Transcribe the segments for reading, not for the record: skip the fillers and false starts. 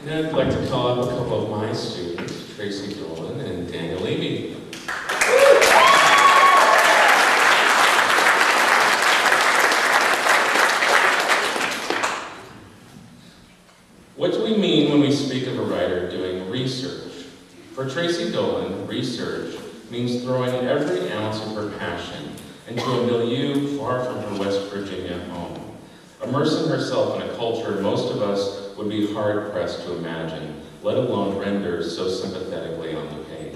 And I'd like to call up a couple of my students, Traci Dolan and Levy. What do we mean when we speak of a writer doing research? For Traci Dolan, research means throwing every ounce of her passion into a milieu far from her West Virginia home, immersing herself in a culture most of us would be hard-pressed to imagine, let alone render so sympathetically on the page.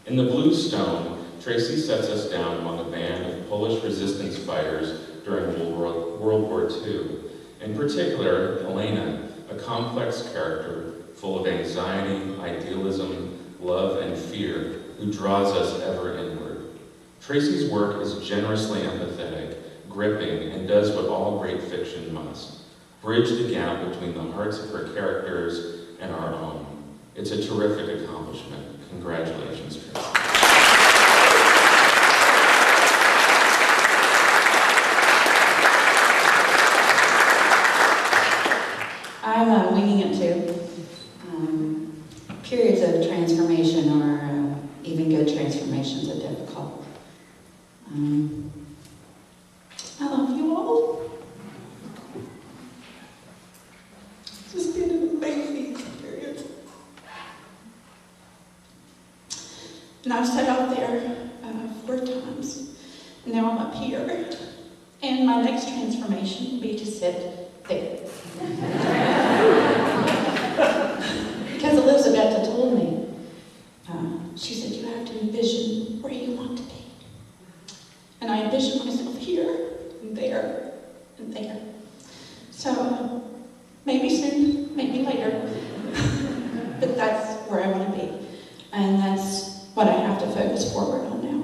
In The Blue Stone, Traci sets us down among a band of Polish resistance fighters during World War II. In particular, Elena, a complex character full of anxiety, idealism, love, and fear, who draws us ever inward. Traci's work is generously empathetic, gripping, and does what all great fiction must: bridge the gap between the hearts of her characters and our own. It's a terrific accomplishment. Congratulations, Traci. I'm winging it too. Periods of transformation or even good transformations are difficult. I love you all. It's just been an amazing experience. And I've sat out there 4 times. And now I'm up here. And my next transformation will be to sit there. Because Elizabeth told me, she said, you have to envision where you want to be. And I envision myself here, and there, and there. So, maybe soon, maybe later, but that's where I want to be. And that's what I have to focus forward on now.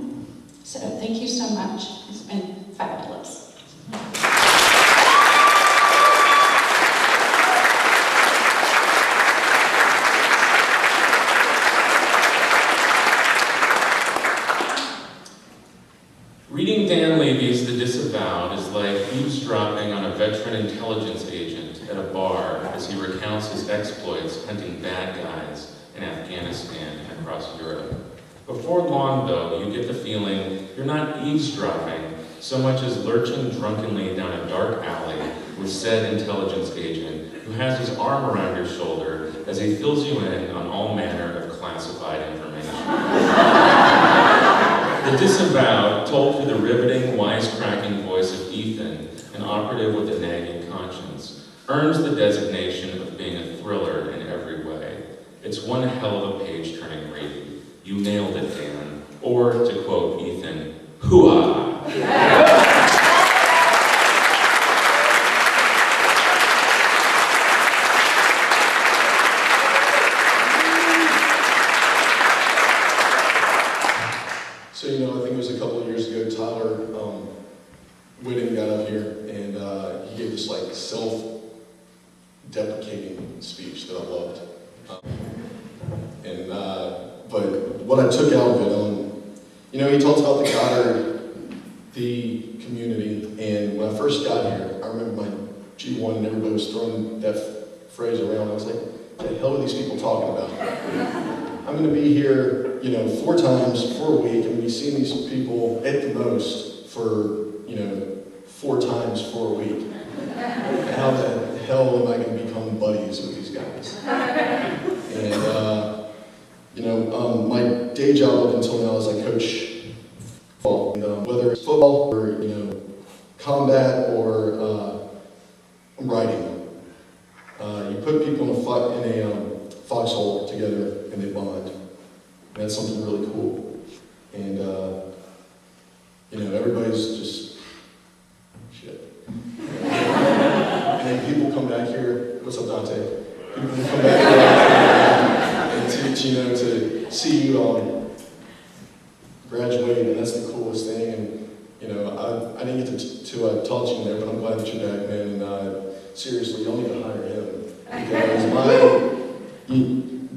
So, thank you so much. It's been fabulous. Reading Dan Levy's The Disavowed is like eavesdropping on a veteran intelligence agent at a bar as he recounts his exploits hunting bad guys in Afghanistan and across Europe. Before long, though, you get the feeling you're not eavesdropping so much as lurching drunkenly down a dark alley with said intelligence agent who has his arm around your shoulder as he fills you in on all manner of classified information. The Disavowed, told through the riveting, wisecracking voice of Ethan, an operative with a nagging conscience, earns the designation of being a thriller in every way. It's one hell of a page-turning read. You nailed it, Dan. Or, to quote Ethan, hoo-ah! So, I think it was a couple of years ago, Tyler Whitten got up here and he gave this like self-deprecating speech that I loved. But what I took out of it, he talks about the Goddard, the community, and when I first got here, I remember my G1 and everybody was throwing that phrase around. I was like, what the hell are these people talking about? I'm going to be here, 4 times for a week. I'm going to be seeing these people at the most for, 4 times for a week. How the hell am I going to become buddies with these guys? And, my day job up until now is I coach football. And, whether it's football or, combat or writing. You put people in a foxhole together and they bond. And that's something really cool. And, everybody's just shit. And then people come back here. What's up, Dante? People come back here and teach, to see you all graduate, and that's the coolest thing. And, I didn't get to talk to you there, but I'm glad that you're back, man. And seriously, y'all need to hire him.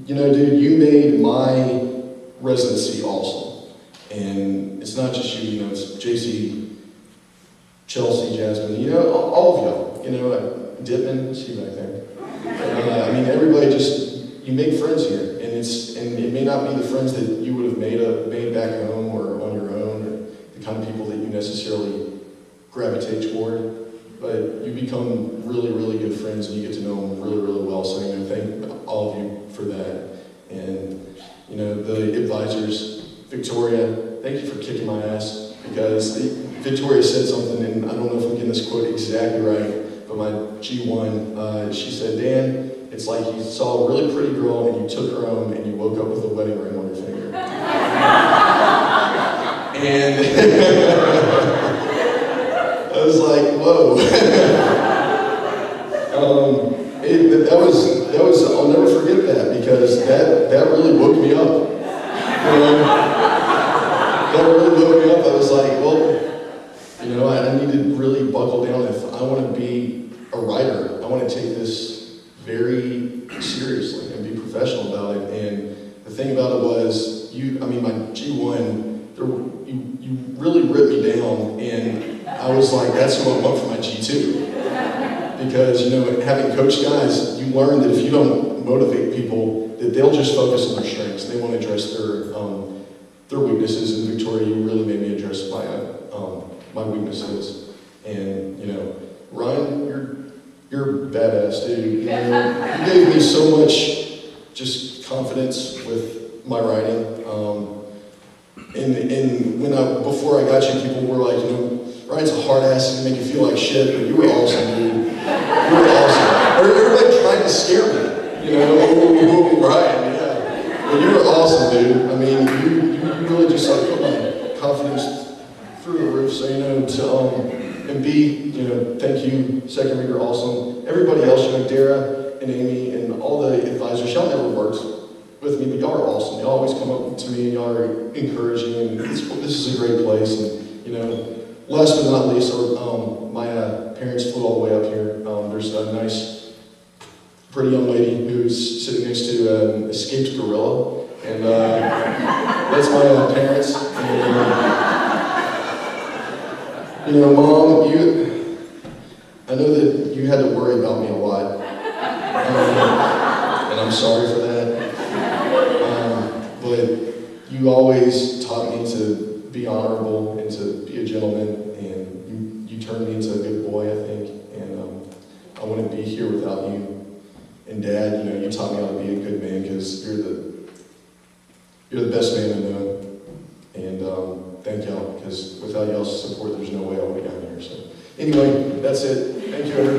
Because dude, you made my residency awesome. And it's not just you, it's JC, Chelsea, Jasmine, all of y'all. Dittman, see you back there. I mean, everybody you make friends here, and it may not be the friends that you would have made back home or on your own, or the kind of people that you necessarily gravitate toward, but you become really, really good friends, and you get to know them really, really well. So, thank all of you for that. And, the advisors, Victoria, thank you for kicking my ass, because Victoria said something, and I don't know if I'm getting this quote exactly right, but my G1, she said, Dan, it's like you saw a really pretty girl and you took her home and you woke up with a wedding ring on your finger. And I was like, whoa. That was, I'll never forget that, because that really woke me up. That really woke me up. I was like, well, I need to really buckle down. If I want to be a writer, I want to take this very seriously and be professional about it. And the thing about it was, my G1, you really ripped me down, and I was like, that's who I want for my G2. Because, having coached guys, you learn that if you don't motivate people, that they'll just focus on their strengths. They won't address their weaknesses. And Victoria, you really made me address my weaknesses. And, Ryan, you're badass, dude. You gave me so much just confidence with my writing. And before I got you, people were like, Ryan's a hard ass and make you feel like shit, but you were awesome, dude. You were awesome. Or everybody tried to scare me, Ryan, yeah. But you were awesome, dude. I mean, you really just put my confidence through the roof. So, and B, thank you, second reader, awesome. Everybody else, Dara and Amy and all the advisors, y'all never worked with me, but y'all are awesome. Y'all always come up to me and y'all are encouraging, and this is a great place. And, last but not least, my parents flew all the way up here. There's a nice, pretty young lady who's sitting next to an escaped gorilla, and that's my parents. And, Mom, I know that you had to worry about me a lot, and I'm sorry for that. But you always taught me to be honorable and to be a gentleman, and you turned me into a good boy, I think, and I wouldn't be here without you. And Dad, you taught me how to be a good man, because you're the best man I know. And thank y'all, because without y'all's support, there's no way I would have gotten here. So anyway, that's it. Thank you, everybody.